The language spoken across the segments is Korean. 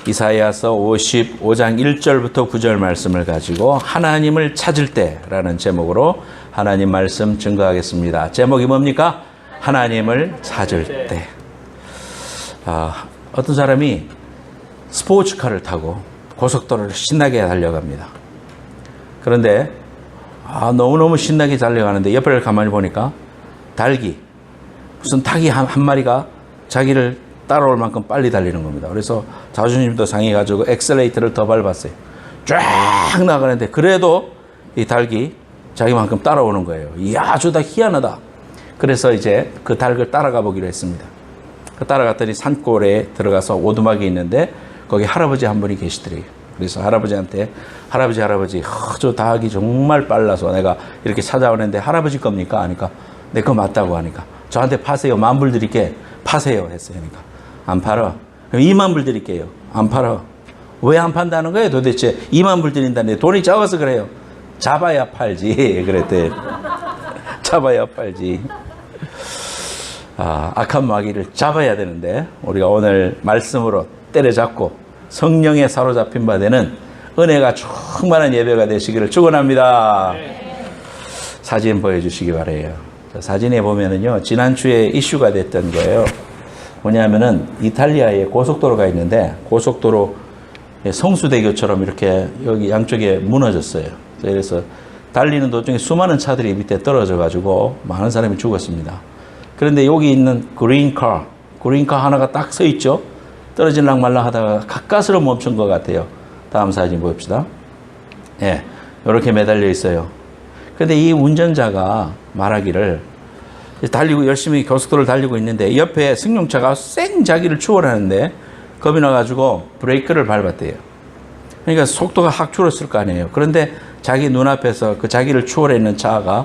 이사야서 55장 1절부터 9절 말씀을 가지고 하나님을 찾을 때라는 제목으로 하나님 말씀 증거하겠습니다. 제목이 뭡니까? 하나님을 찾을 때. 어떤 사람이 스포츠카를 타고 고속도로를 신나게 달려갑니다. 그런데 너무너무 신나게 달려가는데 옆을 가만히 보니까 무슨 닭이 한 마리가 자기를 따라올 만큼 빨리 달리는 겁니다. 그래서 자존심도 상해가지고 엑셀레이터를 더 밟았어요. 쫙 나가는데 그래도 이 닭이 자기만큼 따라오는 거예요. 이야, 저 닭 희한하다. 그래서 이제 그 닭을 따라가 보기로 했습니다. 따라갔더니 산골에 들어가서 오두막이 있는데 거기 할아버지 한 분이 계시더래요. 그래서 할아버지한테 할아버지 저 닭이 정말 빨라서 내가 이렇게 찾아오는데 할아버지 겁니까? 하니까 내 거 맞다고 하니까 저한테 파세요. 10,000불 드릴게. 파세요 했어요. 그러니까 안 팔아. 그럼 20,000불 드릴게요. 안 팔아. 왜 안 판다는 거예요? 도대체 20,000불 드린다는데 돈이 적어서 그래요. 잡아야 팔지. 그랬대. 잡아야 팔지. 악한 마귀를 잡아야 되는데 우리가 오늘 말씀으로 때려잡고 성령에 사로잡힌 바 되는 은혜가 충만한 예배가 되시기를 축원합니다. 사진 보여주시기 바라요. 사진에 보면은요, 지난주에 이슈가 됐던 거예요. 뭐냐면은 이탈리아에 고속도로가 있는데 고속도로 성수대교처럼 이렇게 여기 양쪽에 무너졌어요. 그래서 달리는 도중에 수많은 차들이 밑에 떨어져 가지고 많은 사람이 죽었습니다. 그런데 여기 있는 그린카 하나가 딱 서 있죠. 떨어질랑 말랑 하다가 가까스로 멈춘 것 같아요. 다음 사진 봅시다. 예, 이렇게 매달려 있어요. 그런데 이 운전자가 말하기를 열심히 고속도로를 달리고 있는데 옆에 승용차가 쌩 자기를 추월하는데 겁이 나가지고 브레이크를 밟았대요. 그러니까 속도가 확 줄었을 거 아니에요. 그런데 자기 눈앞에서 그 자기를 추월했는 차가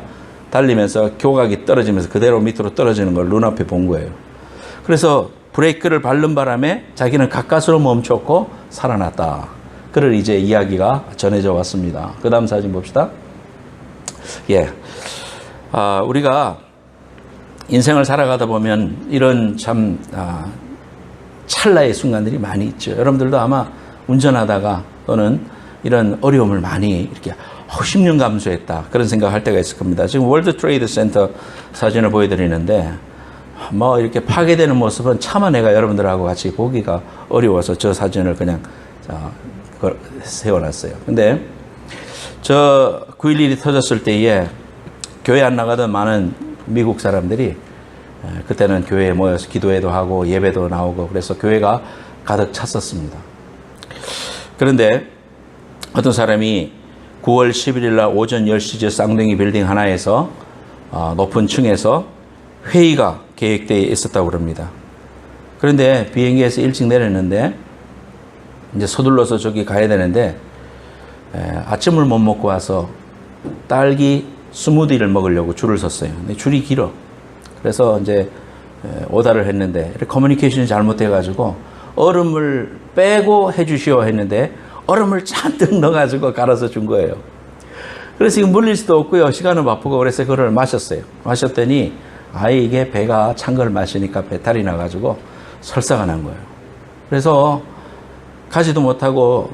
달리면서 교각이 떨어지면서 그대로 밑으로 떨어지는 걸 눈앞에 본 거예요. 그래서 브레이크를 밟는 바람에 자기는 가까스로 멈췄고 살아났다. 그럴 이제 이야기가 전해져 왔습니다. 그 다음 사진 봅시다. 예, 우리가 인생을 살아가다 보면 이런 참 찰나의 순간들이 많이 있죠. 여러분들도 아마 운전하다가 또는 이런 어려움을 많이 이렇게 10년 감수했다 그런 생각할 때가 있을 겁니다. 지금 월드 트레이드 센터 사진을 보여드리는데 뭐 이렇게 파괴되는 모습은 차마 내가 여러분들하고 같이 보기가 어려워서 저 사진을 그냥 세워놨어요. 근데 저 9.11이 터졌을 때에 교회 안 나가던 많은 미국 사람들이 그때는 교회에 모여서 기도회도 하고 예배도 나오고 그래서 교회가 가득 찼었습니다. 그런데 어떤 사람이 9월 11일 날 오전 10시쯤 쌍둥이 빌딩 하나에서 높은 층에서 회의가 계획되어 있었다고 그럽니다. 그런데 비행기에서 일찍 내렸는데 이제 서둘러서 저기 가야 되는데 아침을 못 먹고 와서 딸기 스무디를 먹으려고 줄을 섰어요. 근데 줄이 길어. 그래서 이제 오다를 했는데 커뮤니케이션이 잘못돼가지고 얼음을 빼고 해주시오 했는데 얼음을 잔뜩 넣어가지고 갈아서 준 거예요. 그래서 이거 물릴 수도 없고요. 시간은 바쁘고 그래서 그걸 마셨어요. 마셨더니 이게 배가 찬 걸 마시니까 배탈이 나가지고 설사가 난 거예요. 그래서 가지도 못하고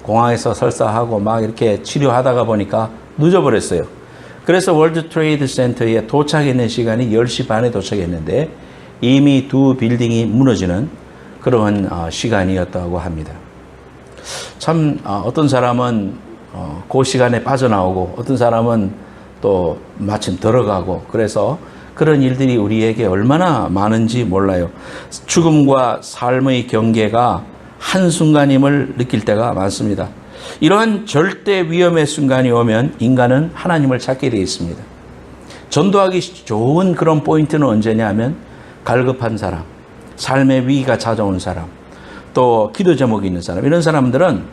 공항에서 설사하고 막 이렇게 치료하다가 보니까 늦어버렸어요. 그래서 월드 트레이드 센터에 도착했는 시간이 10시 반에 도착했는데 이미 두 빌딩이 무너지는 그런 시간이었다고 합니다. 참 어떤 사람은 그 시간에 빠져나오고 어떤 사람은 또 마침 들어가고 그래서 그런 일들이 우리에게 얼마나 많은지 몰라요. 죽음과 삶의 경계가 한순간임을 느낄 때가 많습니다. 이러한 절대 위험의 순간이 오면 인간은 하나님을 찾게 되어 있습니다. 전도하기 좋은 그런 포인트는 언제냐 하면 갈급한 사람, 삶의 위기가 찾아온 사람, 또 기도 제목이 있는 사람, 이런 사람들은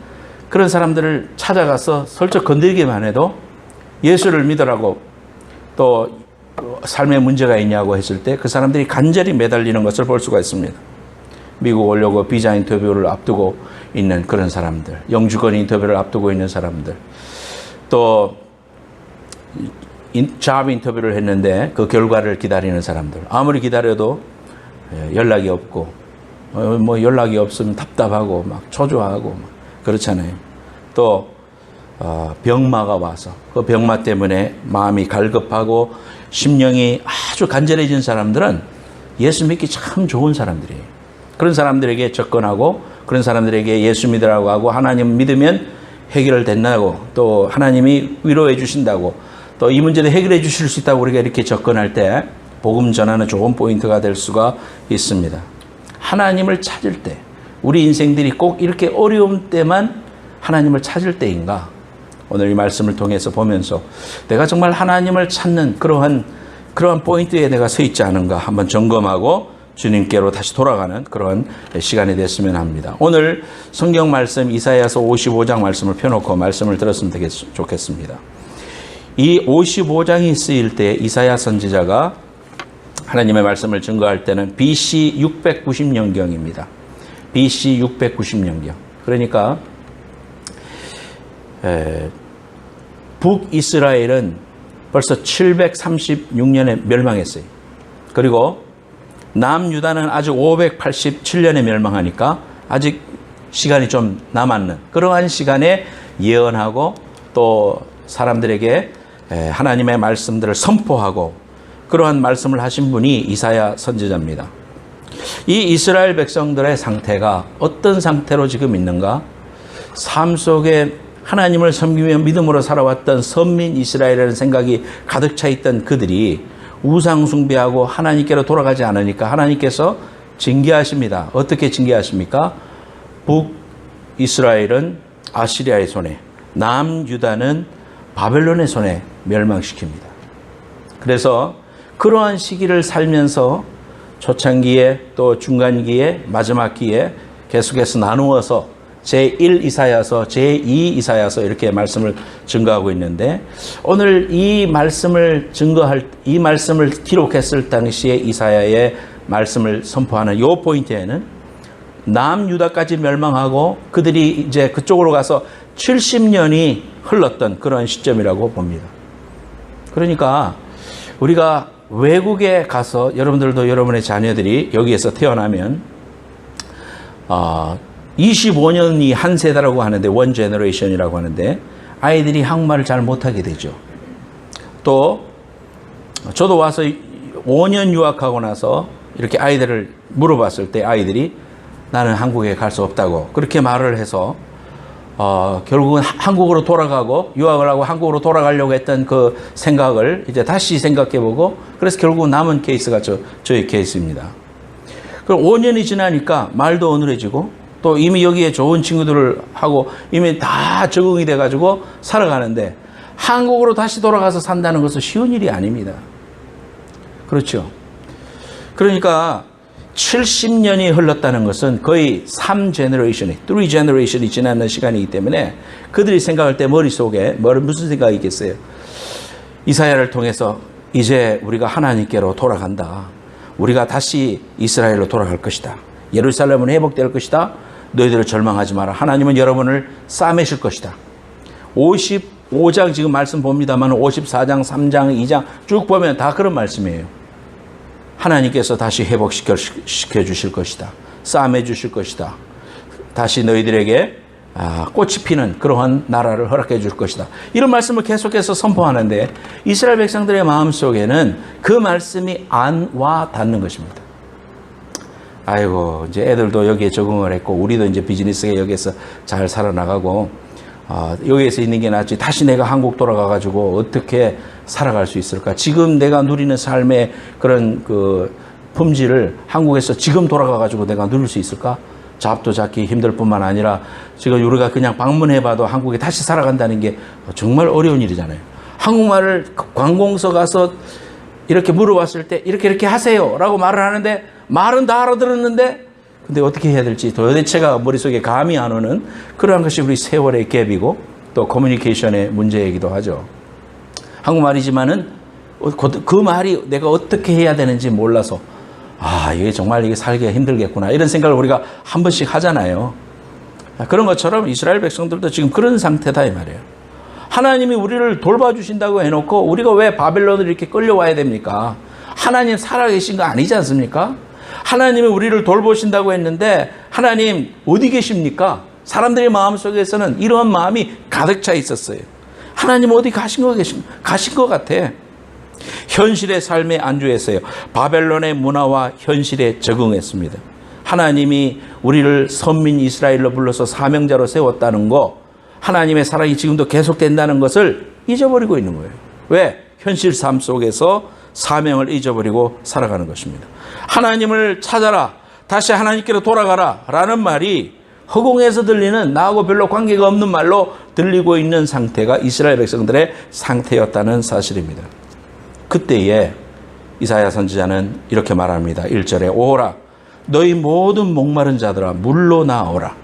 그런 사람들을 찾아가서 슬쩍 건드리기만 해도 예수를 믿으라고 또 삶에 문제가 있냐고 했을 때 그 사람들이 간절히 매달리는 것을 볼 수가 있습니다. 미국 오려고 비자 인터뷰를 앞두고 있는 그런 사람들, 영주권 인터뷰를 앞두고 있는 사람들, 또 잡 인터뷰를 했는데 그 결과를 기다리는 사람들, 아무리 기다려도 연락이 없고 뭐 연락이 없으면 답답하고 막 초조하고 막 그렇잖아요. 또 병마가 와서 그 병마 때문에 마음이 갈급하고 심령이 아주 간절해진 사람들은 예수 믿기 참 좋은 사람들이에요. 그런 사람들에게 접근하고 그런 사람들에게 예수 믿으라고 하고 하나님 믿으면 해결된다고 또 하나님이 위로해 주신다고 또 이 문제도 해결해 주실 수 있다고 우리가 이렇게 접근할 때 복음 전하는 좋은 포인트가 될 수가 있습니다. 하나님을 찾을 때 우리 인생들이 꼭 이렇게 어려움 때만 하나님을 찾을 때인가? 오늘 이 말씀을 통해서 보면서 내가 정말 하나님을 찾는 그러한 포인트에 내가 서 있지 않은가 한번 점검하고 주님께로 다시 돌아가는 그런 시간이 됐으면 합니다. 오늘 성경 말씀 이사야서 55장 말씀을 펴놓고 말씀을 들었으면 좋겠습니다. 이 55장이 쓰일 때 이사야 선지자가 하나님의 말씀을 증거할 때는 BC 690년경입니다. BC 690년경. 그러니까 북이스라엘은 벌써 736년에 멸망했어요. 그리고 남유다는 아직 587년에 멸망하니까 아직 시간이 좀 남았는 그러한 시간에 예언하고 또 사람들에게 하나님의 말씀들을 선포하고 그러한 말씀을 하신 분이 이사야 선지자입니다. 이 이스라엘 백성들의 상태가 어떤 상태로 지금 있는가? 삶 속에 하나님을 섬기며 믿음으로 살아왔던 선민 이스라엘이라는 생각이 가득 차 있던 그들이 우상 숭배하고 하나님께로 돌아가지 않으니까 하나님께서 징계하십니다. 어떻게 징계하십니까? 북이스라엘은 아시리아의 손에, 남유다는 바벨론의 손에 멸망시킵니다. 그래서 그러한 시기를 살면서 초창기에 또 중간기에 마지막기에 계속해서 나누어서 제1 이사야서, 제2 이사야서 이렇게 말씀을 증거하고 있는데 오늘 이 말씀을 기록했을 당시에 이사야의 말씀을 선포하는 이 포인트에는 남유다까지 멸망하고 그들이 이제 그쪽으로 가서 70년이 흘렀던 그런 시점이라고 봅니다. 그러니까 우리가 외국에 가서 여러분들도 여러분의 자녀들이 여기에서 태어나면 25년이 한 세대라고 하는데 원 제너레이션이라고 하는데 아이들이 한국말을 잘 못하게 되죠. 또 저도 와서 5년 유학하고 나서 이렇게 아이들을 물어봤을 때 아이들이 나는 한국에 갈 수 없다고 그렇게 말을 해서 결국은 한국으로 돌아가고 유학을 하고 한국으로 돌아가려고 했던 그 생각을 이제 다시 생각해보고 그래서 결국 남은 케이스가 저의 케이스입니다. 그럼 5년이 지나니까 말도 어눌해지고 또 이미 여기에 좋은 친구들을 하고 이미 다 적응이 돼가지고 살아가는데 한국으로 다시 돌아가서 산다는 것은 쉬운 일이 아닙니다. 그렇죠. 그러니까 70년이 흘렀다는 것은 거의 3 제너레이션이 지나는 시간이기 때문에 그들이 생각할 때 머릿속에 무슨 생각이 있겠어요? 이사야를 통해서 이제 우리가 하나님께로 돌아간다. 우리가 다시 이스라엘로 돌아갈 것이다. 예루살렘은 회복될 것이다. 너희들을 절망하지 마라. 하나님은 여러분을 싸매실 것이다. 55장 지금 말씀 봅니다만 54장, 3장, 2장 쭉 보면 다 그런 말씀이에요. 하나님께서 다시 회복시켜 주실 것이다. 싸매 주실 것이다. 다시 너희들에게 꽃이 피는 그러한 나라를 허락해 줄 것이다. 이런 말씀을 계속해서 선포하는데 이스라엘 백성들의 마음속에는 그 말씀이 안 와 닿는 것입니다. 아이고 이제 애들도 여기에 적응을 했고 우리도 이제 비즈니스에 여기에서 잘 살아나가고 여기에서 있는 게 낫지 다시 내가 한국 돌아가 가지고 어떻게 살아갈 수 있을까? 지금 내가 누리는 삶의 그런 그 품질을 한국에서 지금 돌아가 가지고 내가 누릴 수 있을까? 잡도 잡기 힘들 뿐만 아니라 지금 우리가 그냥 방문해봐도 한국에 다시 살아간다는 게 정말 어려운 일이잖아요. 한국말을 관공서 가서 이렇게 물어봤을 때 이렇게 하세요 라고 말을 하는데 말은 다 알아들었는데 근데 어떻게 해야 될지 도대체가 머릿속에 감이 안 오는 그러한 것이 우리 세월의 갭이고 또 커뮤니케이션의 문제이기도 하죠. 한국말이지만은 그 말이 내가 어떻게 해야 되는지 몰라서 이게 정말 이게 살기가 힘들겠구나 이런 생각을 우리가 한 번씩 하잖아요. 그런 것처럼 이스라엘 백성들도 지금 그런 상태다 이 말이에요. 하나님이 우리를 돌봐주신다고 해놓고 우리가 왜 바벨론을 이렇게 끌려와야 됩니까? 하나님 살아계신 거 아니지 않습니까? 하나님이 우리를 돌보신다고 했는데 하나님 어디 계십니까? 사람들의 마음속에서는 이러한 마음이 가득 차 있었어요. 하나님 어디 가신 것 같아. 현실의 삶에 안주했어요. 바벨론의 문화와 현실에 적응했습니다. 하나님이 우리를 선민 이스라엘로 불러서 사명자로 세웠다는 거, 하나님의 사랑이 지금도 계속된다는 것을 잊어버리고 있는 거예요. 왜? 현실 삶 속에서 사명을 잊어버리고 살아가는 것입니다. 하나님을 찾아라, 다시 하나님께로 돌아가라 라는 말이 허공에서 들리는 나하고 별로 관계가 없는 말로 들리고 있는 상태가 이스라엘 백성들의 상태였다는 사실입니다. 그때에 이사야 선지자는 이렇게 말합니다. 1절에 오라 너희 모든 목마른 자들아 물로 나오라.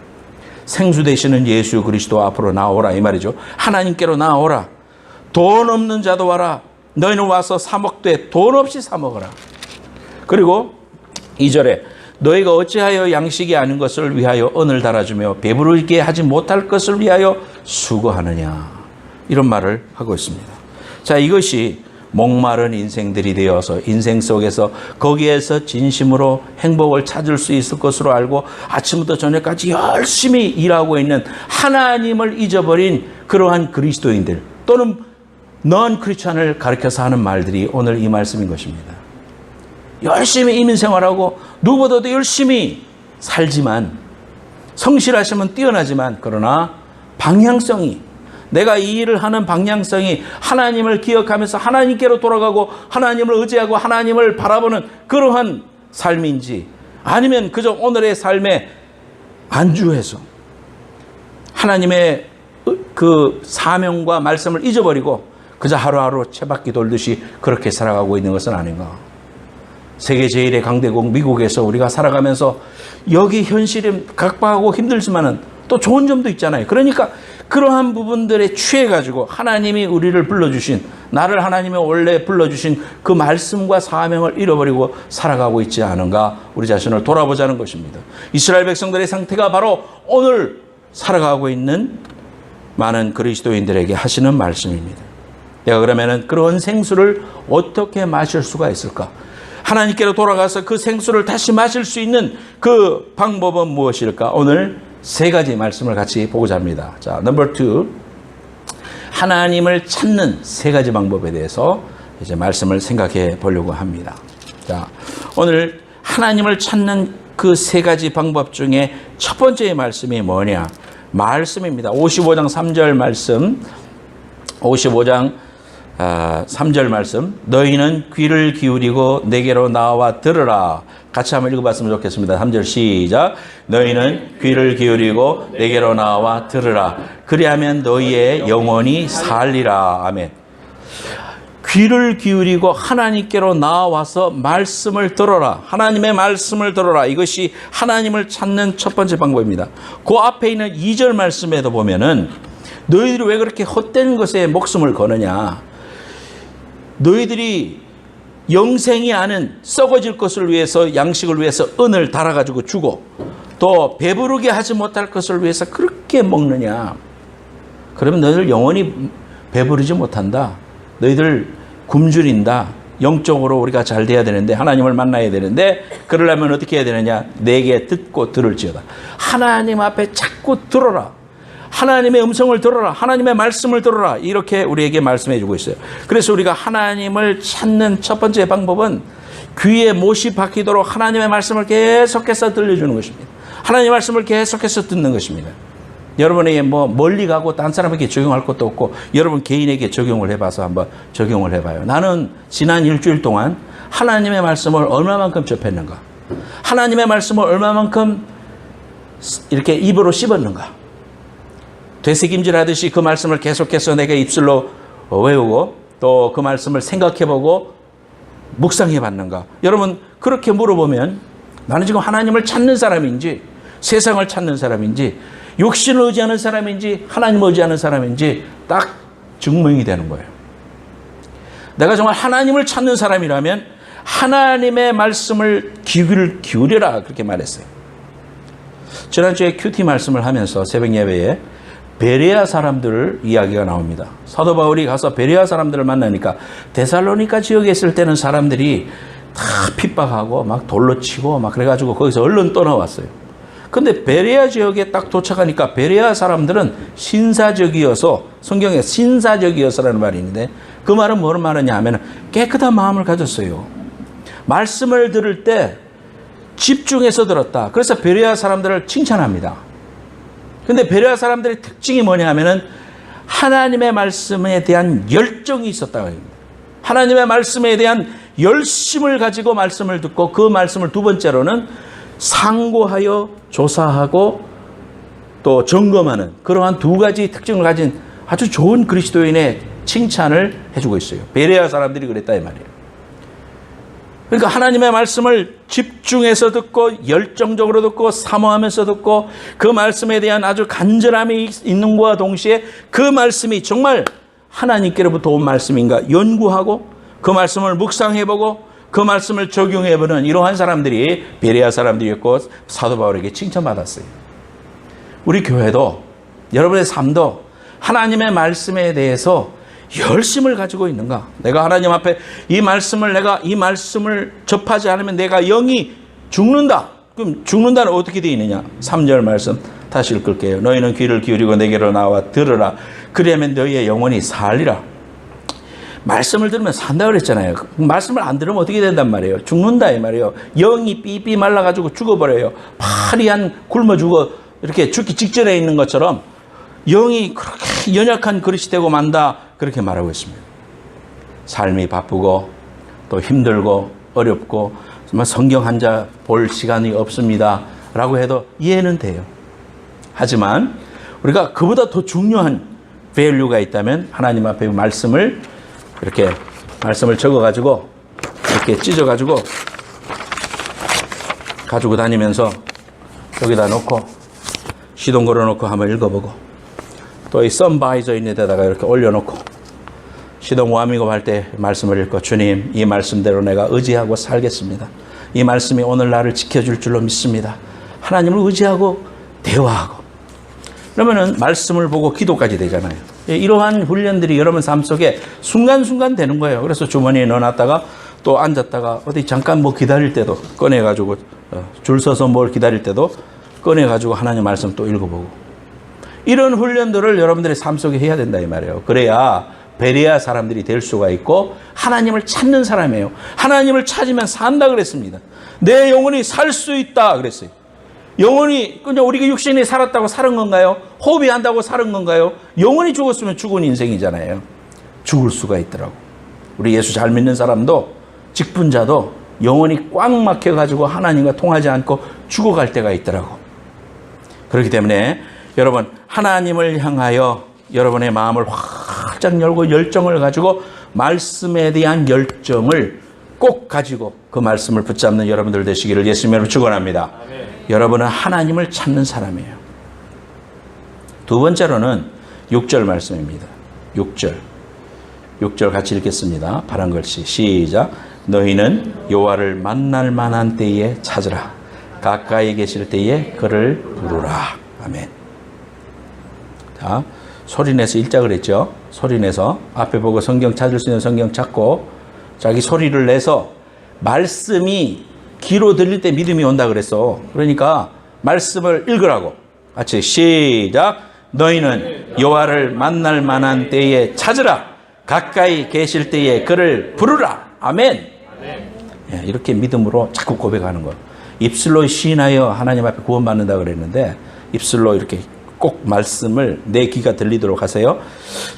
생수 되시는 예수 그리스도 앞으로 나오라 이 말이죠. 하나님께로 나오라. 돈 없는 자도 와라. 너희는 와서 사 먹되 돈 없이 사 먹어라. 그리고 2절에 너희가 어찌하여 양식이 아닌 것을 위하여 언을 달아주며 배부르게 하지 못할 것을 위하여 수고하느냐. 이런 말을 하고 있습니다. 자, 이것이 목마른 인생들이 되어서 인생 속에서 거기에서 진심으로 행복을 찾을 수 있을 것으로 알고 아침부터 저녁까지 열심히 일하고 있는 하나님을 잊어버린 그러한 그리스도인들 또는 넌 크리스찬을 가르쳐서 하는 말들이 오늘 이 말씀인 것입니다. 열심히 이민생활하고 누구보다도 열심히 살지만 성실하시면 뛰어나지만 그러나 방향성이 내가 이 일을 하는 방향성이 하나님을 기억하면서 하나님께로 돌아가고 하나님을 의지하고 하나님을 바라보는 그러한 삶인지 아니면 그저 오늘의 삶에 안주해서 하나님의 그 사명과 말씀을 잊어버리고 그저 하루하루 채바퀴 돌듯이 그렇게 살아가고 있는 것은 아닌가. 세계 제1의 강대국 미국에서 우리가 살아가면서 여기 현실이 각박하고 힘들지만은 또 좋은 점도 있잖아요. 그러니까 그러한 부분들에 취해가지고 하나님이 우리를 불러주신 나를 하나님이 원래 불러주신 그 말씀과 사명을 잃어버리고 살아가고 있지 않은가 우리 자신을 돌아보자는 것입니다. 이스라엘 백성들의 상태가 바로 오늘 살아가고 있는 많은 그리스도인들에게 하시는 말씀입니다. 내가 그러면은 그런 생수를 어떻게 마실 수가 있을까? 하나님께로 돌아가서 그 생수를 다시 마실 수 있는 그 방법은 무엇일까? 오늘 세 가지 말씀을 같이 보고자 합니다. 자, 넘버 2. 하나님을 찾는 세 가지 방법에 대해서 이제 말씀을 생각해 보려고 합니다. 자, 오늘 하나님을 찾는 그 세 가지 방법 중에 첫 번째 말씀이 뭐냐? 말씀입니다. 55장 3절 말씀. 55장 3절 말씀. 너희는 귀를 기울이고 내게로 나와 들으라. 같이 한번 읽어봤으면 좋겠습니다. 3절 시작. 너희는 귀를 기울이고 내게로 나와 들으라. 그리하면 너희의 영혼이 살리라. 아멘. 귀를 기울이고 하나님께로 나와서 말씀을 들어라. 하나님의 말씀을 들어라. 이것이 하나님을 찾는 첫 번째 방법입니다. 그 앞에 있는 2절 말씀에도 보면은 너희들이 왜 그렇게 헛된 것에 목숨을 거느냐. 너희들이 영생이 아닌 썩어질 것을 위해서 양식을 위해서 은을 달아가지고 주고 또 배부르게 하지 못할 것을 위해서 그렇게 먹느냐. 그러면 너희들 영원히 배부르지 못한다. 너희들 굶주린다. 영적으로 우리가 잘 돼야 되는데 하나님을 만나야 되는데 그러려면 어떻게 해야 되느냐. 내게 듣고 들을지어다. 하나님 앞에 자꾸 들어라. 하나님의 음성을 들어라. 하나님의 말씀을 들어라. 이렇게 우리에게 말씀해 주고 있어요. 그래서 우리가 하나님을 찾는 첫 번째 방법은 귀에 못이 박히도록 하나님의 말씀을 계속해서 들려주는 것입니다. 하나님의 말씀을 계속해서 듣는 것입니다. 여러분에게 뭐 멀리 가고 딴 사람에게 적용할 것도 없고 여러분 개인에게 적용을 해봐서 한번 적용을 해봐요. 나는 지난 일주일 동안 하나님의 말씀을 얼마만큼 접했는가? 하나님의 말씀을 얼마만큼 이렇게 입으로 씹었는가? 되새김질 하듯이 그 말씀을 계속해서 내가 입술로 외우고 또 그 말씀을 생각해보고 묵상해봤는가? 여러분 그렇게 물어보면 나는 지금 하나님을 찾는 사람인지 세상을 찾는 사람인지 육신을 의지하는 사람인지 하나님을 의지하는 사람인지 딱 증명이 되는 거예요. 내가 정말 하나님을 찾는 사람이라면 하나님의 말씀을 귀를 기울여라 그렇게 말했어요. 지난주에 큐티 말씀을 하면서 새벽 예배에 베레아 사람들 이야기가 나옵니다. 사도 바울이 가서 베레아 사람들을 만나니까 데살로니가 지역에 있을 때는 사람들이 다 핍박하고 막 돌로 치고 막 그래가지고 거기서 얼른 떠나왔어요. 근데 베레아 지역에 딱 도착하니까 베레아 사람들은 신사적이어서, 성경에 신사적이어서라는 말이 있는데 그 말은 뭐를 말하냐 하면 깨끗한 마음을 가졌어요. 말씀을 들을 때 집중해서 들었다. 그래서 베레아 사람들을 칭찬합니다. 근데 베레아 사람들의 특징이 뭐냐 하면은 하나님의 말씀에 대한 열정이 있었다고 합니다. 하나님의 말씀에 대한 열심을 가지고 말씀을 듣고 그 말씀을 두 번째로는 상고하여 조사하고 또 점검하는 그러한 두 가지 특징을 가진 아주 좋은 그리스도인의 칭찬을 해주고 있어요. 베레아 사람들이 그랬다 이 말이에요. 그러니까 하나님의 말씀을 집중해서 듣고 열정적으로 듣고 사모하면서 듣고 그 말씀에 대한 아주 간절함이 있는 것과 동시에 그 말씀이 정말 하나님께로부터 온 말씀인가 연구하고 그 말씀을 묵상해보고 그 말씀을 적용해보는 이러한 사람들이 베레아 사람들이었고 사도 바울에게 칭찬받았어요. 우리 교회도 여러분의 삶도 하나님의 말씀에 대해서 열심을 가지고 있는가? 내가 하나님 앞에 이 말씀을 접하지 않으면 내가 영이 죽는다. 그럼 죽는다는 어떻게 되어 있느냐? 3절 말씀 다시 읽을게요. 너희는 귀를 기울이고 내게로 나와 들으라. 그리하면 너희의 영혼이 살리라. 말씀을 들으면 산다 그랬잖아요. 말씀을 안 들으면 어떻게 된단 말이에요? 죽는다 이 말이에요. 영이 삐삐 말라가지고 죽어버려요. 파리한 굶어 죽어 이렇게 죽기 직전에 있는 것처럼 영이 그렇게 연약한 그릇이 되고 만다 그렇게 말하고 있습니다. 삶이 바쁘고 또 힘들고 어렵고 정말 성경 한 자 볼 시간이 없습니다 라고 해도 이해는 돼요. 하지만 우리가 그보다 더 중요한 밸류가 있다면 하나님 앞에 말씀을 이렇게 말씀을 적어가지고 이렇게 찢어가지고 가지고 다니면서 여기다 놓고 시동 걸어놓고 한번 읽어보고 또 이 선바이저 있는 데다가 이렇게 올려놓고 시동 와밍업 할 때 말씀을 읽고 주님 이 말씀대로 내가 의지하고 살겠습니다. 이 말씀이 오늘 나를 지켜줄 줄로 믿습니다. 하나님을 의지하고 대화하고 그러면은 말씀을 보고 기도까지 되잖아요. 이러한 훈련들이 여러분 삶 속에 순간순간 되는 거예요. 그래서 주머니에 넣어놨다가 또 앉았다가 어디 잠깐 뭐 기다릴 때도 꺼내가지고 줄 서서 뭘 기다릴 때도 꺼내가지고 하나님 말씀 또 읽어보고 이런 훈련들을 여러분들의 삶 속에 해야 된다 이 말이에요. 그래야 베레아 사람들이 될 수가 있고 하나님을 찾는 사람이에요. 하나님을 찾으면 산다 그랬습니다. 내 영혼이 살 수 있다 그랬어요. 영혼이 그냥 우리가 육신이 살았다고 사는 건가요? 호흡이 한다고 사는 건가요? 영혼이 죽었으면 죽은 인생이잖아요. 죽을 수가 있더라고. 우리 예수 잘 믿는 사람도 직분자도 영혼이 꽉 막혀가지고 하나님과 통하지 않고 죽어갈 때가 있더라고. 그렇기 때문에 여러분 하나님을 향하여 여러분의 마음을 활짝 열고 열정을 가지고 말씀에 대한 열정을 꼭 가지고 그 말씀을 붙잡는 여러분들 되시기를 예수님으로 축원합니다. 여러분은 하나님을 찾는 사람이에요. 두 번째로는 6절 말씀입니다. 6절 같이 읽겠습니다. 파란 글씨 시작. 너희는 여호와를 만날 만한 때에 찾으라. 가까이 계실 때에 그를 부르라. 아멘. 자, 소리내서 읽자 그랬죠. 소리내서 앞에 보고 성경 찾을 수 있는 성경 찾고 자기 소리를 내서 말씀이 귀로 들릴 때 믿음이 온다 그랬어. 그러니까 말씀을 읽으라고. 같이 시작. 너희는 여호와를 만날 만한 때에 찾으라. 가까이 계실 때에 그를 부르라. 아멘. 예, 이렇게 믿음으로 자꾸 고백하는 거예요. 입술로 시인하여 하나님 앞에 구원받는다 그랬는데 입술로 이렇게 꼭 말씀을 내 귀가 들리도록 하세요.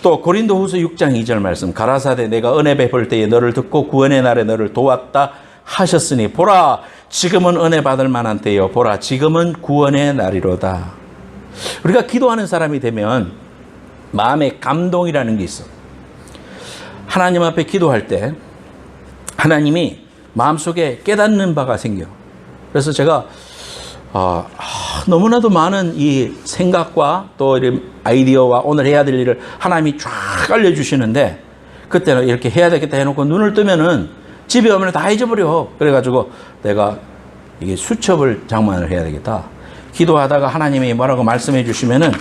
또 고린도후서 6장 2절 말씀. 가라사대 내가 은혜 베풀 때에 너를 듣고 구원의 날에 너를 도왔다 하셨으니 보라 지금은 은혜 받을 만한 때요. 보라 지금은 구원의 날이로다. 우리가 기도하는 사람이 되면 마음에 감동이라는 게 있어. 하나님 앞에 기도할 때 하나님이 마음속에 깨닫는 바가 생겨. 그래서 제가 너무나도 많은 이 생각과 또 이런 아이디어와 오늘 해야 될 일을 하나님이 쫙 알려주시는데 그때는 이렇게 해야 되겠다 해놓고 눈을 뜨면은 집에 오면 다 잊어버려. 그래가지고 내가 이게 수첩을 장만을 해야 되겠다. 기도하다가 하나님이 뭐라고 말씀해 주시면은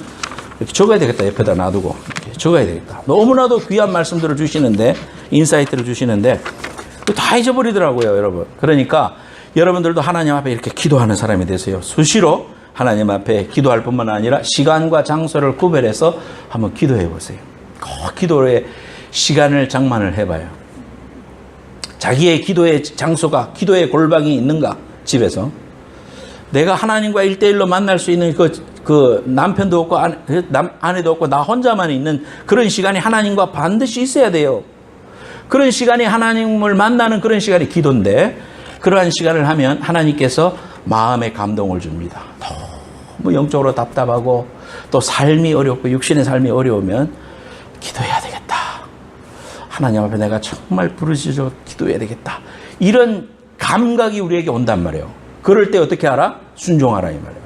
이렇게 적어야 되겠다. 옆에다 놔두고 이렇게 적어야 되겠다. 너무나도 귀한 말씀들을 주시는데 인사이트를 주시는데 다 잊어버리더라고요, 여러분. 그러니까 여러분들도 하나님 앞에 이렇게 기도하는 사람이 되세요. 수시로 하나님 앞에 기도할 뿐만 아니라 시간과 장소를 구별해서 한번 기도해 보세요. 꼭 기도의 시간을 장만을 해봐요. 자기의 기도의 장소가, 기도의 골방이 있는가, 집에서. 내가 하나님과 1대1로 만날 수 있는 그 남편도 없고 아내도 없고 나 혼자만 있는 그런 시간이 하나님과 반드시 있어야 돼요. 그런 시간이 하나님을 만나는 그런 시간이 기도인데, 그러한 시간을 하면 하나님께서 마음의 감동을 줍니다. 너무 영적으로 답답하고 또 삶이 어렵고 육신의 삶이 어려우면 기도해야 되겠다. 하나님 앞에 내가 정말 부르짖어 기도해야 되겠다. 이런 감각이 우리에게 온단 말이에요. 그럴 때 어떻게 하라? 순종하라 이 말이에요.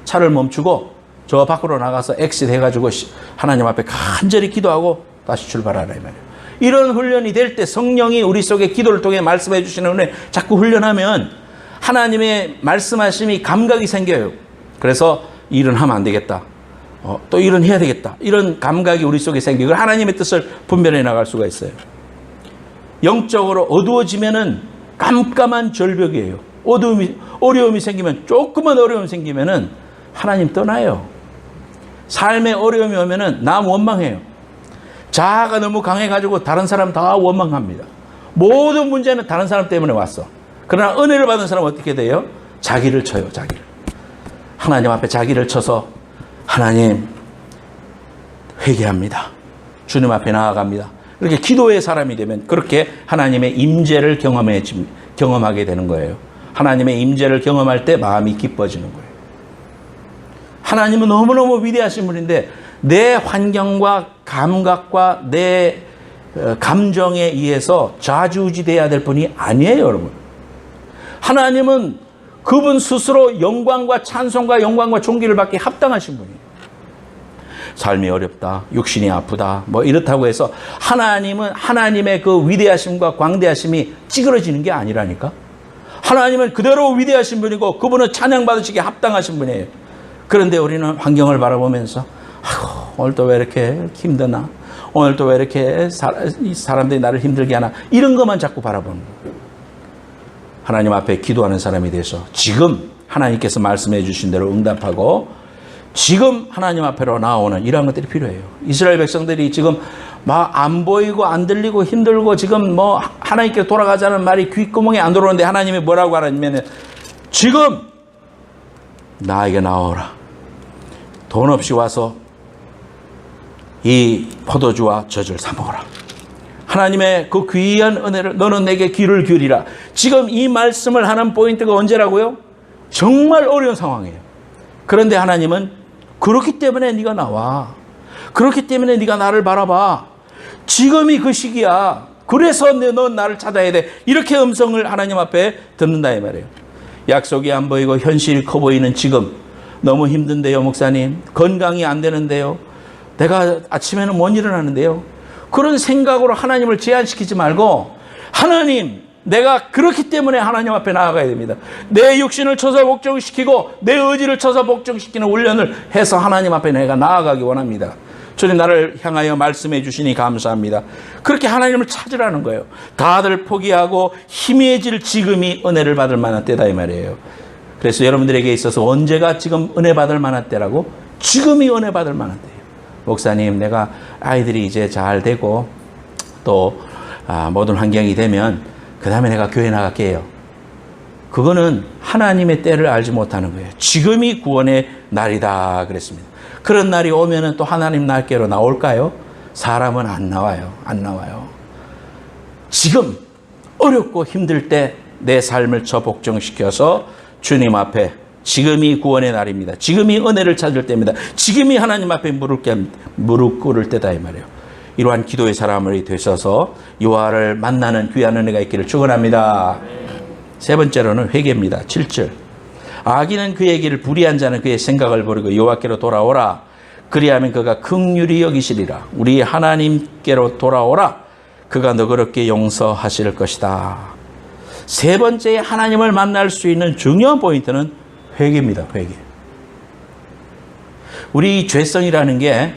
차를 멈추고 저 밖으로 나가서 엑싯 해가지고 하나님 앞에 간절히 기도하고 다시 출발하라 이 말이에요. 이런 훈련이 될 때 성령이 우리 속에 기도를 통해 말씀해 주시는 은혜 자꾸 훈련하면 하나님의 말씀하심이 감각이 생겨요. 그래서 일은 하면 안 되겠다. 또 일은 해야 되겠다. 이런 감각이 우리 속에 생기고 하나님의 뜻을 분별해 나갈 수가 있어요. 영적으로 어두워지면은 깜깜한 절벽이에요. 어려움이 생기면, 조그만 어려움이 생기면은 하나님 떠나요. 삶에 어려움이 오면은 나 원망해요. 자아가 너무 강해가지고 다른 사람 다 원망합니다. 모든 문제는 다른 사람 때문에 왔어. 그러나 은혜를 받은 사람은 어떻게 돼요? 자기를 쳐요, 자기를. 하나님 앞에 자기를 쳐서 하나님 회개합니다. 주님 앞에 나아갑니다. 이렇게 기도의 사람이 되면 그렇게 하나님의 임재를 경험하게 되는 거예요. 하나님의 임재를 경험할 때 마음이 기뻐지는 거예요. 하나님은 너무너무 위대하신 분인데 내 환경과 감각과 내 감정에 의해서 좌지우지돼야 될 분이 아니에요, 여러분. 하나님은 그분 스스로 영광과 찬송과 영광과 존귀를 받기 합당하신 분이에요. 삶이 어렵다, 육신이 아프다, 뭐 이렇다고 해서 하나님은 하나님의 그 위대하심과 광대하심이 찌그러지는 게 아니라니까. 하나님은 그대로 위대하신 분이고 그분은 찬양받으시기에 합당하신 분이에요. 그런데 우리는 환경을 바라보면서 오늘 또 왜 이렇게 힘드나, 오늘 또 왜 이렇게 사람들이 나를 힘들게 하나, 이런 것만 자꾸 바라보는 거예요. 하나님 앞에 기도하는 사람이 돼서 지금 하나님께서 말씀해 주신 대로 응답하고 지금 하나님 앞으로 나오는 이러한 것들이 필요해요. 이스라엘 백성들이 지금 막 안 보이고 안 들리고 힘들고 지금 뭐 하나님께 돌아가자는 말이 귓구멍에 안 들어오는데 하나님이 뭐라고 하냐면 지금 나에게 나오라. 돈 없이 와서 이 포도주와 젖을 사 먹어라. 하나님의 그 귀한 은혜를 너는 내게 귀를 기울이라. 지금 이 말씀을 하는 포인트가 언제라고요? 정말 어려운 상황이에요. 그런데 하나님은 그렇기 때문에 네가 나와. 그렇기 때문에 네가 나를 바라봐. 지금이 그 시기야. 그래서 넌 나를 찾아야 돼. 이렇게 음성을 하나님 앞에 듣는다 이 말이에요. 약속이 안 보이고 현실이 커 보이는 지금 너무 힘든데요, 목사님. 건강이 안 되는데요. 내가 아침에는 못 일어나는데요. 그런 생각으로 하나님을 제한시키지 말고 하나님, 내가 그렇기 때문에 하나님 앞에 나아가야 됩니다. 내 육신을 쳐서 복종시키고 내 의지를 쳐서 복종시키는 훈련을 해서 하나님 앞에 내가 나아가기 원합니다. 주님 나를 향하여 말씀해 주시니 감사합니다. 그렇게 하나님을 찾으라는 거예요. 다들 포기하고 희미해질 지금이 은혜를 받을 만한 때다 이 말이에요. 그래서 여러분들에게 있어서 언제가 지금 은혜 받을 만한 때라고? 지금이 은혜 받을 만한 때예요. 목사님, 내가 아이들이 이제 잘 되고 또 모든 환경이 되면 그 다음에 내가 교회 나갈게요. 그거는 하나님의 때를 알지 못하는 거예요. 지금이 구원의 날이다 그랬습니다. 그런 날이 오면은 또 하나님 날께로 나올까요? 사람은 안 나와요. 안 나와요. 지금 어렵고 힘들 때 내 삶을 저복종시켜서 주님 앞에 지금이 구원의 날입니다. 지금이 은혜를 찾을 때입니다. 지금이 하나님 앞에 무릎 꿇을 때다 이 말이에요. 이러한 기도의 사람이 되셔서 여호와를 만나는 귀한 은혜가 있기를 축원합니다. 세 번째로는 회개입니다. 7절. 악인은 그의 길을 불의한 자는 그의 생각을 버리고 여호와께로 돌아오라. 그리하면 그가 긍휼히 여기시리라. 우리 하나님께로 돌아오라. 그가 너그럽게 용서하실 것이다. 세 번째 하나님을 만날 수 있는 중요한 포인트는 회개입니다. 회개. 우리 죄성이라는 게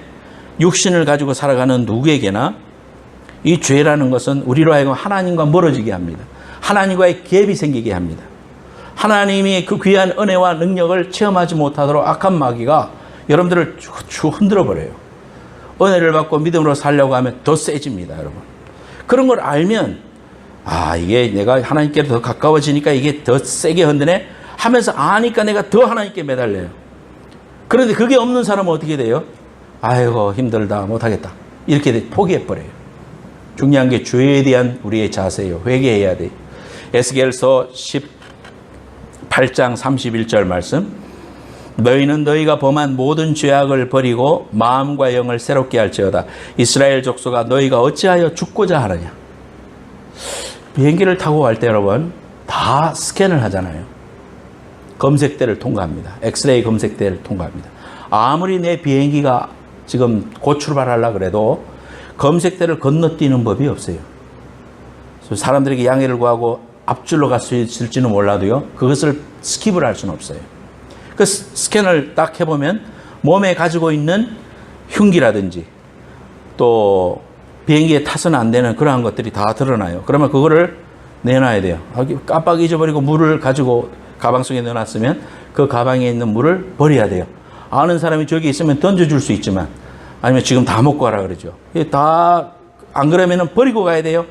육신을 가지고 살아가는 누구에게나 이 죄라는 것은 우리로 하여금 하나님과 멀어지게 합니다. 하나님과의 갭이 생기게 합니다. 하나님이 그 귀한 은혜와 능력을 체험하지 못하도록 악한 마귀가 여러분들을 쭉 흔들어 버려요. 은혜를 받고 믿음으로 살려고 하면 더 세집니다, 여러분. 그런 걸 알면 이게 내가 하나님께 더 가까워지니까 이게 더 세게 흔드네 하면서 아니까 내가 더 하나님께 매달려요. 그런데 그게 없는 사람은 어떻게 돼요? 아이고 힘들다 못하겠다 이렇게 포기해버려요. 중요한 게 죄에 대한 우리의 자세예요. 회개해야 돼요. 에스겔서 18장 31절 말씀, 너희는 너희가 범한 모든 죄악을 버리고 마음과 영을 새롭게 할지어다. 이스라엘 족속아 너희가 어찌하여 죽고자 하느냐. 비행기를 타고 갈 때 여러분 다 스캔을 하잖아요. 검색대를 통과합니다. 엑스레이 검색대를 통과합니다. 아무리 내 비행기가 지금 곧 출발하려고 그래도 검색대를 건너뛰는 법이 없어요. 사람들에게 양해를 구하고 앞줄로 갈 수 있을지는 몰라도요, 그것을 스킵을 할 수는 없어요. 그 스캔을 딱 해보면 몸에 가지고 있는 흉기라든지 또 비행기에 타서는 안 되는 그러한 것들이 다 드러나요. 그러면 그거를 내놔야 돼요. 깜빡 잊어버리고 물을 가지고 가방 속에 넣어놨으면 그 가방에 있는 물을 버려야 돼요. 아는 사람이 저기 있으면 던져줄 수 있지만 아니면 지금 다 먹고 가라 그러죠. 다 안 그러면 버리고 가야 돼요.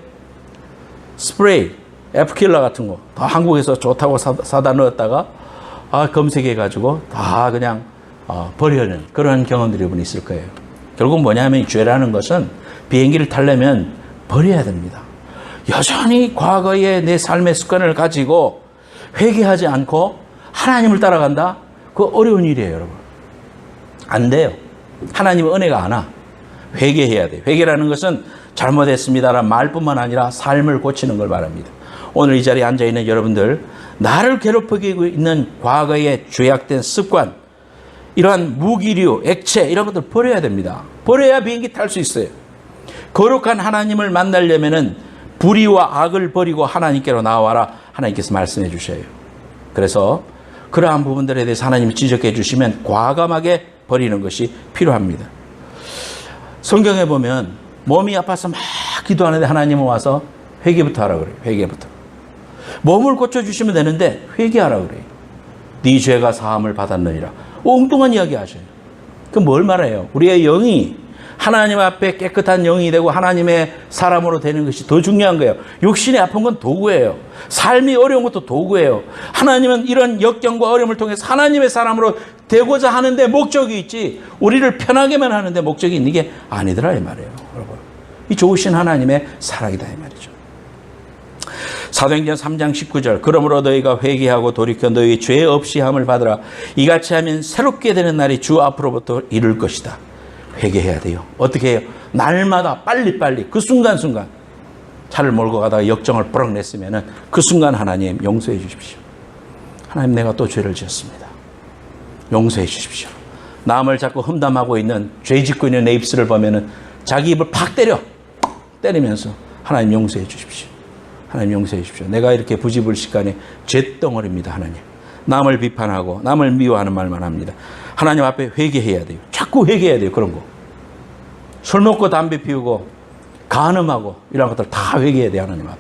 스프레이, 에프킬러 같은 거 다 한국에서 좋다고 사다 넣었다가 검색해가지고 다 그냥 버리는 그런 경험들이 여러분 있을 거예요. 결국 뭐냐면 죄라는 것은 비행기를 타려면 버려야 됩니다. 여전히 과거의 내 삶의 습관을 가지고 회개하지 않고 하나님을 따라간다? 그거 어려운 일이에요, 여러분. 안 돼요. 하나님은 은혜가 안 와. 회개해야 돼요. 회개라는 것은 잘못했습니다라는 말뿐만 아니라 삶을 고치는 걸 말합니다. 오늘 이 자리에 앉아있는 여러분들, 나를 괴롭히고 있는 과거의 죄악된 습관, 이러한 무기류, 액체 이런 것들 버려야 됩니다. 버려야 비행기 탈 수 있어요. 거룩한 하나님을 만나려면은 불의와 악을 버리고 하나님께로 나와라. 하나님께서 말씀해 주셔요. 그래서 그러한 부분들에 대해서 하나님이 지적해 주시면 과감하게 버리는 것이 필요합니다. 성경에 보면 몸이 아파서 막 기도하는데 하나님은 와서 회개부터 하라 그래요. 회개부터. 몸을 고쳐주시면 되는데 회개하라 그래요. 네 죄가 사함을 받았느니라. 엉뚱한 이야기 하셔요. 그럼 뭘 말해요? 우리의 영이 하나님 앞에 깨끗한 영이 되고 하나님의 사람으로 되는 것이 더 중요한 거예요. 육신이 아픈 건 도구예요. 삶이 어려운 것도 도구예요. 하나님은 이런 역경과 어려움을 통해서 하나님의 사람으로 되고자 하는데 목적이 있지, 우리를 편하게만 하는데 목적이 있는 게 아니더라 이 말이에요. 여러분, 이 좋으신 하나님의 사랑이다 이 말이죠. 사도행전 3장 19절, 그러므로 너희가 회개하고 돌이켜 너희 죄 없이 함을 받으라. 이같이 하면 새롭게 되는 날이 주 앞으로부터 이룰 것이다. 회개해야 돼요. 어떻게 해요? 날마다 빨리빨리 그 순간순간 차를 몰고 가다가 역정을 뿌럭 냈으면 그 순간 하나님 용서해 주십시오. 하나님 내가 또 죄를 지었습니다. 용서해 주십시오. 남을 자꾸 험담하고 있는, 죄 짓고 있는 내 입술을 보면 자기 입을 팍 때리면서 하나님 용서해 주십시오. 하나님 용서해 주십시오. 내가 이렇게 부지불식간에 죄덩어리입니다. 하나님. 남을 비판하고 남을 미워하는 말만 합니다. 하나님 앞에 회개해야 돼요. 자꾸 회개해야 돼요. 그런 거. 술 먹고 담배 피우고 간음하고 이런 것들 다 회개해야 돼요. 하나님 앞에.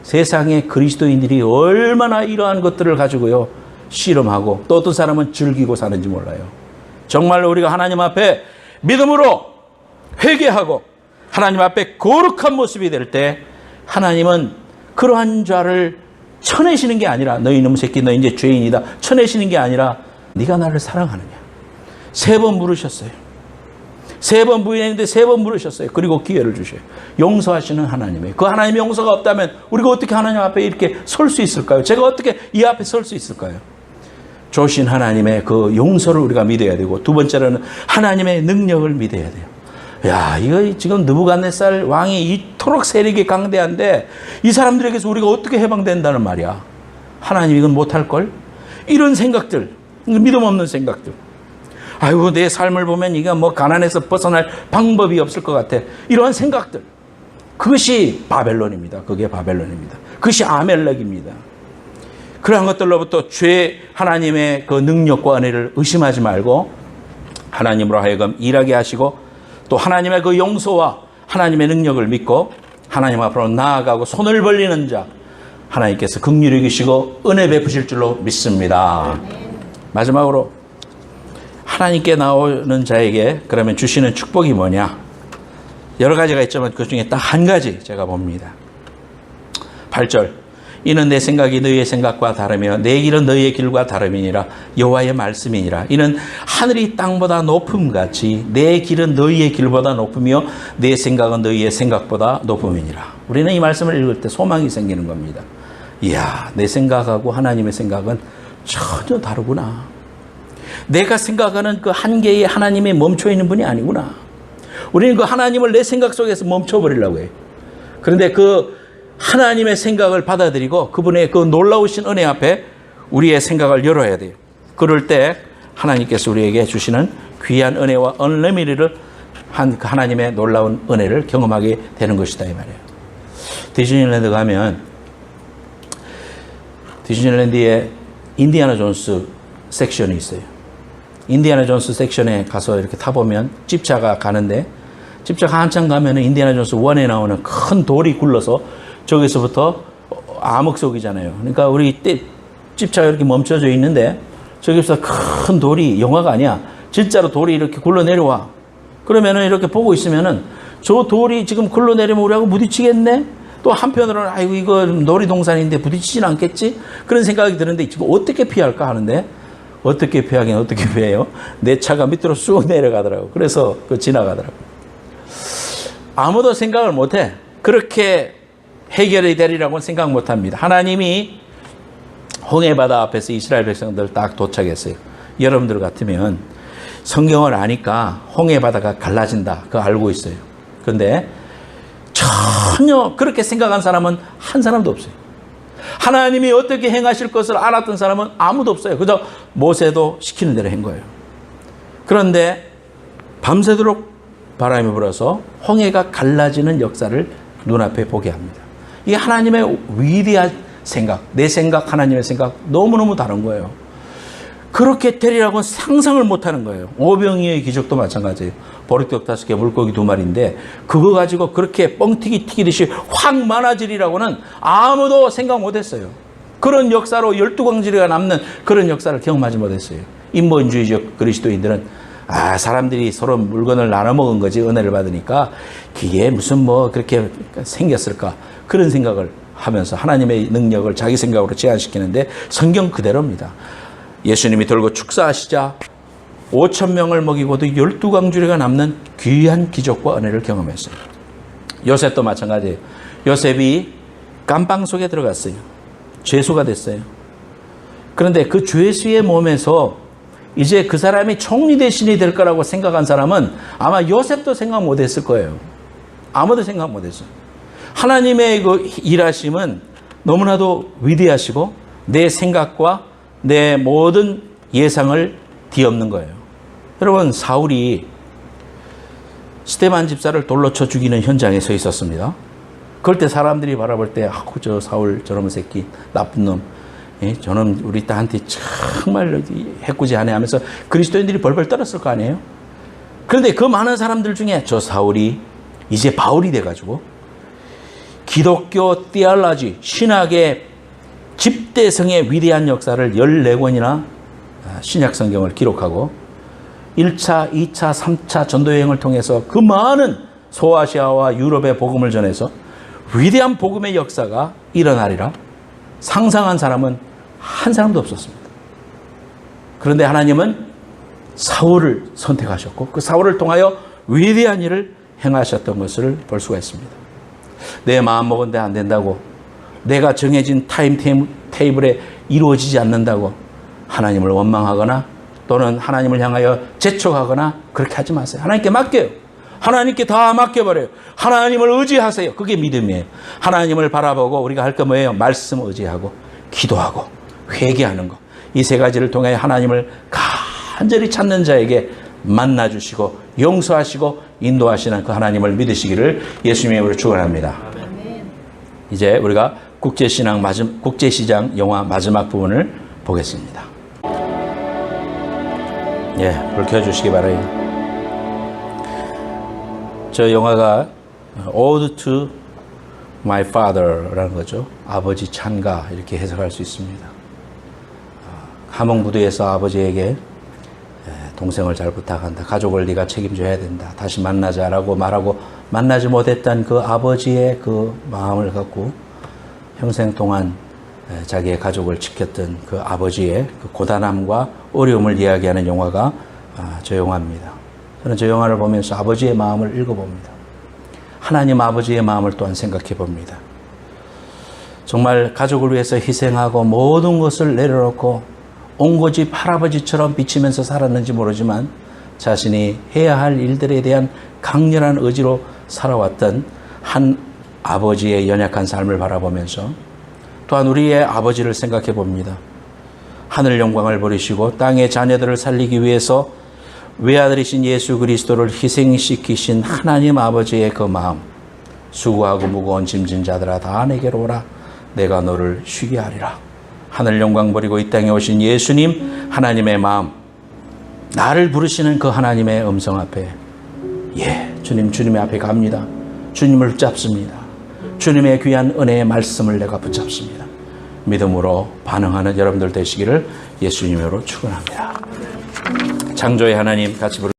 세상에 그리스도인들이 얼마나 이러한 것들을 가지고요 씨름하고 또 어떤 사람은 즐기고 사는지 몰라요. 정말로 우리가 하나님 앞에 믿음으로 회개하고 하나님 앞에 거룩한 모습이 될 때 하나님은 그러한 자를 쳐내시는 게 아니라, 너희 이놈 새끼 너 이제 죄인이다 쳐내시는 게 아니라, 네가 나를 사랑하느냐. 3번 물으셨어요. 3번 부인했는데 3번 물으셨어요. 그리고 기회를 주셔요. 용서하시는 하나님이에요. 그 하나님의 용서가 없다면 우리가 어떻게 하나님 앞에 이렇게 설 수 있을까요? 제가 어떻게 이 앞에 설 수 있을까요? 조신 하나님의 그 용서를 우리가 믿어야 되고, 두 번째로는 하나님의 능력을 믿어야 돼요. 야, 이거 지금 느부갓네살 왕이 이토록 세력이 강대한데 이 사람들에게서 우리가 어떻게 해방된다는 말이야. 하나님 이건 못할걸? 이런 생각들, 믿음 없는 생각들. 아이고 내 삶을 보면 이게 뭐 가난해서 벗어날 방법이 없을 것 같아. 이러한 생각들. 그것이 바벨론입니다. 그게 바벨론입니다. 그것이 아멜렉입니다. 그러한 것들로부터 하나님의 그 능력과 은혜를 의심하지 말고 하나님으로 하여금 일하게 하시고, 또 하나님의 그 용서와 하나님의 능력을 믿고 하나님 앞으로 나아가고 손을 벌리는 자, 하나님께서 긍휼히 여기시고 은혜 베푸실 줄로 믿습니다. 마지막으로 하나님께 나오는 자에게 그러면 주시는 축복이 뭐냐? 여러 가지가 있지만 그 중에 딱 한 가지 제가 봅니다. 8절. 이는 내 생각이 너희의 생각과 다르며 내 길은 너희의 길과 다름이니라. 여호와의 말씀이니라. 이는 하늘이 땅보다 높음같이 내 길은 너희의 길보다 높으며 내 생각은 너희의 생각보다 높음이니라. 우리는 이 말씀을 읽을 때 소망이 생기는 겁니다. 이야, 내 생각하고 하나님의 생각은 전혀 다르구나. 내가 생각하는 그 한계에 하나님이 멈춰 있는 분이 아니구나. 우리는 그 하나님을 내 생각 속에서 멈춰버리려고 해요. 그런데 그 하나님의 생각을 받아들이고 그분의 그 놀라우신 은혜 앞에 우리의 생각을 열어야 돼요. 그럴 때 하나님께서 우리에게 주시는 귀한 은혜와 언리미리를 한 하나님의 놀라운 은혜를 경험하게 되는 것이다 이 말이에요. 디즈니랜드 가면 디즈니랜드에 인디아나 존스 섹션이 있어요. 인디아나 존스 섹션에 가서 이렇게 타보면 집차가 가는데 집차가 한참 가면 인디아나 존스 1에 나오는 큰 돌이 굴러서 저기서부터 암흑석이잖아요. 그러니까 우리 집차가 이렇게 멈춰져 있는데 저기서 큰 돌이 영화가 아니야. 진짜로 돌이 이렇게 굴러 내려와. 그러면은 이렇게 보고 있으면은 저 돌이 지금 굴러 내리면 우리하고 부딪히겠네? 또 한편으로는 아이고 이거 놀이동산인데 부딪히진 않겠지? 그런 생각이 드는데 지금 어떻게 피할까 하는데 어떻게 피하긴 어떻게 피해요? 내 차가 밑으로 쑥 내려가더라고. 그래서 지나가더라고. 아무도 생각을 못해. 그렇게 해결이 되리라고는 생각 못합니다. 하나님이 홍해바다 앞에서 이스라엘 백성들 딱 도착했어요. 여러분들 같으면 성경을 아니까 홍해바다가 갈라진다. 그거 알고 있어요. 그런데 전혀 그렇게 생각한 사람은 한 사람도 없어요. 하나님이 어떻게 행하실 것을 알았던 사람은 아무도 없어요. 그저 모세도 시키는 대로 한 거예요. 그런데 밤새도록 바람이 불어서 홍해가 갈라지는 역사를 눈앞에 보게 합니다. 이게 하나님의 위대한 생각, 내 생각, 하나님의 생각 너무너무 다른 거예요. 그렇게 되리라고는 상상을 못하는 거예요. 오병이어의 기적도 마찬가지예요. 보리떡 5개, 물고기 2마리인데 그거 가지고 그렇게 뻥튀기 튀기듯이 확 많아지리라고는 아무도 생각 못했어요. 그런 역사로 12광지리가 남는 그런 역사를 경험하지 못했어요. 인본주의적 그리스도인들은 사람들이 서로 물건을 나눠 먹은 거지 은혜를 받으니까 그게 무슨 뭐 그렇게 생겼을까 그런 생각을 하면서 하나님의 능력을 자기 생각으로 제한시키는데 성경 그대로입니다. 예수님이 돌고 축사하시자 5,000명을 먹이고도 12광주리가 남는 귀한 기적과 은혜를 경험했어요. 요셉도 마찬가지예요. 요셉이 감방 속에 들어갔어요. 죄수가 됐어요. 그런데 그 죄수의 몸에서 이제 그 사람이 총리 대신이 될 거라고 생각한 사람은 아마 요셉도 생각 못했을 거예요. 아무도 생각 못했어요. 하나님의 그 일하심은 너무나도 위대하시고 내 생각과 내 모든 예상을 뒤엎는 거예요. 여러분, 사울이 스데반 집사를 돌로 쳐 죽이는 현장에 서 있었습니다. 그럴 때 사람들이 바라볼 때 저 사울 저놈의 새끼 나쁜 놈, 저는 우리 딸한테 정말 해코지하네 하면서 그리스도인들이 벌벌 떨었을 거 아니에요. 그런데 그 많은 사람들 중에 저 사울이 이제 바울이 돼가지고 기독교 티올로지 신학의 집대성의 위대한 역사를 14권이나 신약 성경을 기록하고 1차, 2차, 3차 전도여행을 통해서 그 많은 소아시아와 유럽의 복음을 전해서 위대한 복음의 역사가 일어나리라 상상한 사람은 한 사람도 없었습니다. 그런데 하나님은 사울을 선택하셨고 그 사울을 통하여 위대한 일을 행하셨던 것을 볼 수가 있습니다. 내 마음 먹은데 안 된다고, 내가 정해진 타임 테이블에 이루어지지 않는다고 하나님을 원망하거나 또는 하나님을 향하여 재촉하거나 그렇게 하지 마세요. 하나님께 맡겨요. 하나님께 다 맡겨버려요. 하나님을 의지하세요. 그게 믿음이에요. 하나님을 바라보고 우리가 할 거 뭐예요? 말씀 의지하고 기도하고 회개하는 거. 이 세 가지를 통해 하나님을 간절히 찾는 자에게 만나주시고 용서하시고 인도하시는 그 하나님을 믿으시기를 예수님의 이름으로 축원합니다. 이제 우리가 국제시장 영화 마지막 부분을 보겠습니다. 불 켜주시기 바라요. 저 영화가 Ode to my father라는 거죠. 아버지 찬가 이렇게 해석할 수 있습니다. 함흥부두에서 아버지에게 동생을 잘 부탁한다. 가족을 네가 책임져야 된다. 다시 만나자라고 말하고 만나지 못했던 그 아버지의 그 마음을 갖고 평생 동안 자기의 가족을 지켰던 그 아버지의 그 고단함과 어려움을 이야기하는 영화가 저 영화입니다. 저는 저 영화를 보면서 아버지의 마음을 읽어봅니다. 하나님 아버지의 마음을 또한 생각해 봅니다. 정말 가족을 위해서 희생하고 모든 것을 내려놓고 온고집 할아버지처럼 비치면서 살았는지 모르지만 자신이 해야 할 일들에 대한 강렬한 의지로 살아왔던 한 아버지의 연약한 삶을 바라보면서 또한 우리의 아버지를 생각해 봅니다. 하늘 영광을 버리시고 땅의 자녀들을 살리기 위해서 외아들이신 예수 그리스도를 희생시키신 하나님 아버지의 그 마음, 수고하고 무거운 짐진 자들아 다 내게로 오라, 내가 너를 쉬게 하리라. 하늘 영광 버리고 이 땅에 오신 예수님 하나님의 마음, 나를 부르시는 그 하나님의 음성 앞에 주님의 앞에 갑니다. 주님을 붙잡습니다. 주님의 귀한 은혜의 말씀을 내가 붙잡습니다. 믿음으로 반응하는 여러분들 되시기를 예수님으로 축원합니다. 창조의 하나님 같이 부르